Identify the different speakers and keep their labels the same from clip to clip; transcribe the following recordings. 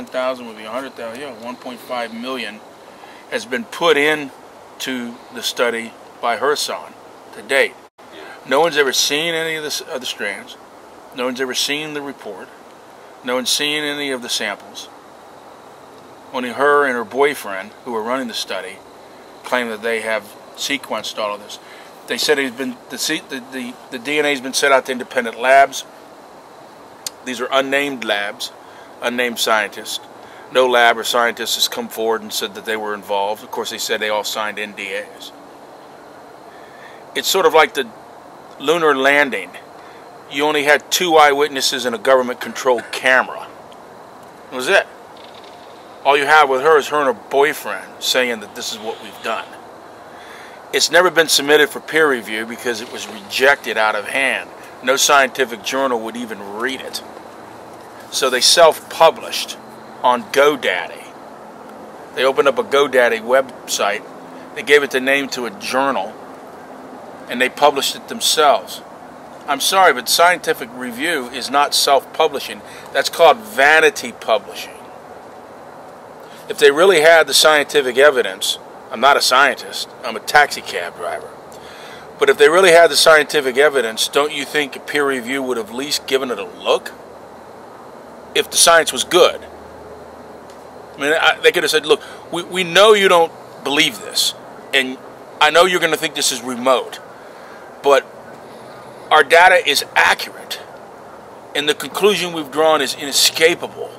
Speaker 1: 10,000 would be 100,000. Yeah, 1.5 million has been put in to the study by her son to date. No one's ever seen any of the strands. No one's ever seen the report. No one's seen any of the samples. Only her and her boyfriend, who are running the study, claim that they have sequenced all of this. They said the DNA's been sent out to independent labs. These are unnamed labs, unnamed scientists. No lab or scientist has come forward and said that they were involved. Of course, they said they all signed NDAs. It's sort of like the lunar landing. You only had 2 eyewitnesses and a government-controlled camera. That was it. All you had with her is her and her boyfriend saying that this is what we've done. It's never been submitted for peer review because it was rejected out of hand. No scientific journal would even read it. So they self-published on GoDaddy. They opened up a GoDaddy website. They gave it the name to a journal, and they published it themselves. I'm sorry, but scientific review is not self-publishing. That's called vanity publishing. If they really had the scientific evidence, I'm not a scientist, I'm a taxi cab driver, but if they really had the scientific evidence, don't you think a peer review would have at least given it a look? If the science was good. I mean, they could have said, look, we know you don't believe this, and I know you're going to think this is remote, but our data is accurate, and the conclusion we've drawn is inescapable.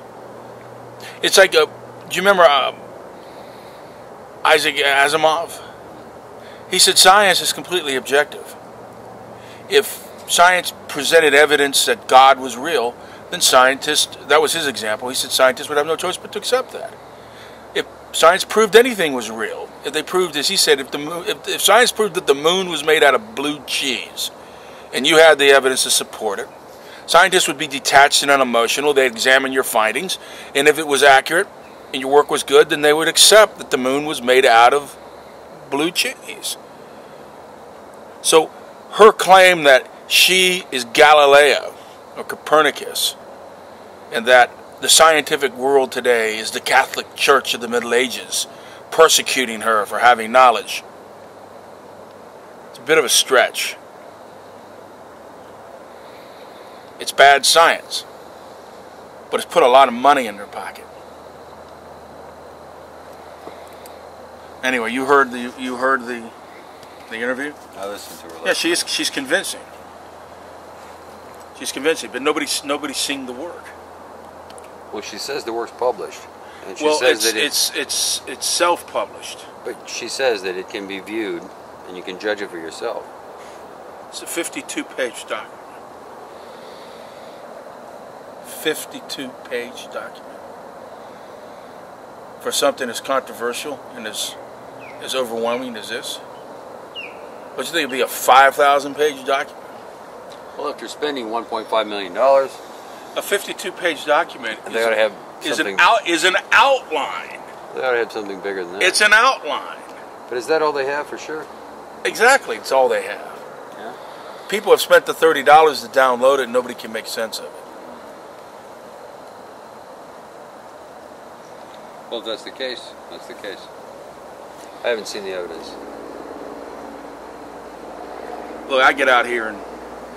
Speaker 1: It's like do you remember Isaac Asimov? He said science is completely objective. If science presented evidence that God was real, then scientists, that was his example, he said scientists would have no choice but to accept that. If science proved anything was real, if they proved, as he said, if science proved that the moon was made out of blue cheese, and you had the evidence to support it, scientists would be detached and unemotional. They'd examine your findings, and if it was accurate and your work was good, then they would accept that the moon was made out of blue cheese. So her claim that she is Galileo or Copernicus, and that the scientific world today is the Catholic Church of the Middle Ages persecuting her for having knowledge, it's a bit of a stretch. It's bad science, but it's put a lot of money in their pocket. Anyway, you heard the interview?
Speaker 2: I listened to her.
Speaker 1: Yeah, she's convincing. She's convincing, but nobody's seen the work.
Speaker 2: Well, she says the work's published, and she
Speaker 1: Well,
Speaker 2: says that
Speaker 1: it's self-published.
Speaker 2: But she says that it can be viewed, and you can judge it for yourself.
Speaker 1: It's a 52-page document. 52-page document. For something as controversial and as overwhelming as this? Don't you think it'd be a 5,000-page document?
Speaker 2: Well, if you're spending $1.5 million,
Speaker 1: a 52-page document
Speaker 2: they ought to have
Speaker 1: is an outline.
Speaker 2: They ought to have something bigger than that.
Speaker 1: It's an outline.
Speaker 2: But is that all they have for sure?
Speaker 1: Exactly, it's all they have.
Speaker 2: Yeah.
Speaker 1: People have spent the $30 to download it, and nobody can make sense of it.
Speaker 2: Well, if that's the case, that's the case. I haven't seen the evidence.
Speaker 1: Look, I get out here and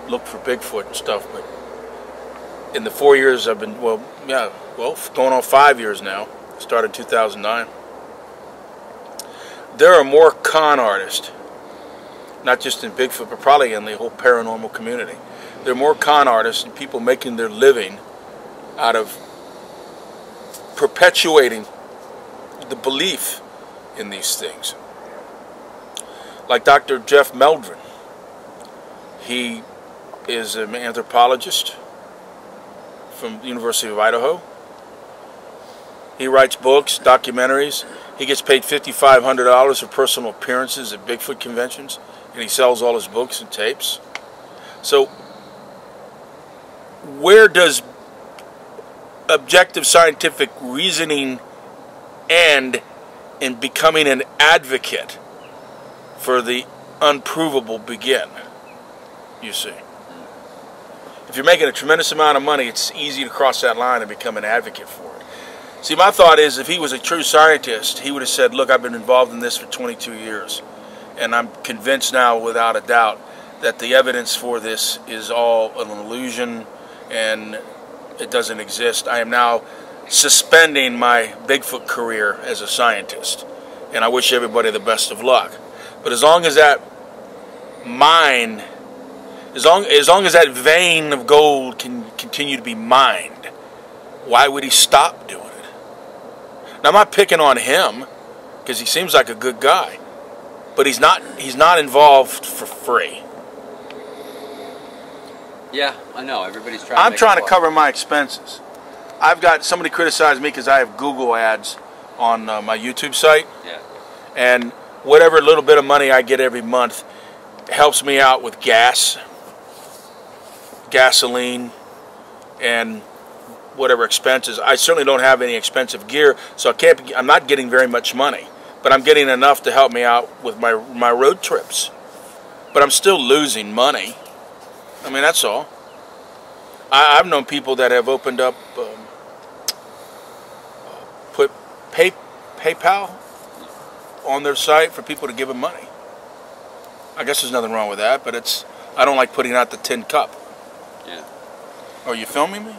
Speaker 1: look for Bigfoot and stuff, but in the 4 years I've been, going on 5 years now, started in 2009, there are more con artists, not just in Bigfoot, but probably in the whole paranormal community. There are more con artists and people making their living out of perpetuating the belief in these things. Like Dr. Jeff Meldrum. He is an anthropologist from the University of Idaho. He writes books, documentaries. He gets paid $5,500 for personal appearances at Bigfoot conventions, and he sells all his books and tapes. So, where does objective scientific reasoning end in becoming an advocate for the unprovable begin? You see. If you're making a tremendous amount of money, it's easy to cross that line and become an advocate for it. See, my thought is if he was a true scientist, he would have said, look, I've been involved in this for 22 years. And I'm convinced now, without a doubt, that the evidence for this is all an illusion and it doesn't exist. I am now suspending my Bigfoot career as a scientist. And I wish everybody the best of luck. But as long as that mine, as long as that vein of gold can continue to be mined, why would he stop doing it? Now, I'm not picking on him because he seems like a good guy, but he's not involved for free.
Speaker 2: Yeah, I know. Everybody's trying.
Speaker 1: I'm trying to cover my expenses. I've got somebody criticized me because I have Google ads on my YouTube site.
Speaker 2: Yeah.
Speaker 1: And whatever little bit of money I get every month helps me out with gas, gasoline, and whatever expenses. I certainly don't have any expensive gear, so I'm not getting very much money, but I'm getting enough to help me out with my road trips. But I'm still losing money. I mean, that's all. I've known people that have opened up, put PayPal on their site for people to give them money. I guess there's nothing wrong with that, but I don't like putting out the tin cup.
Speaker 2: Yeah.
Speaker 1: Are you filming me?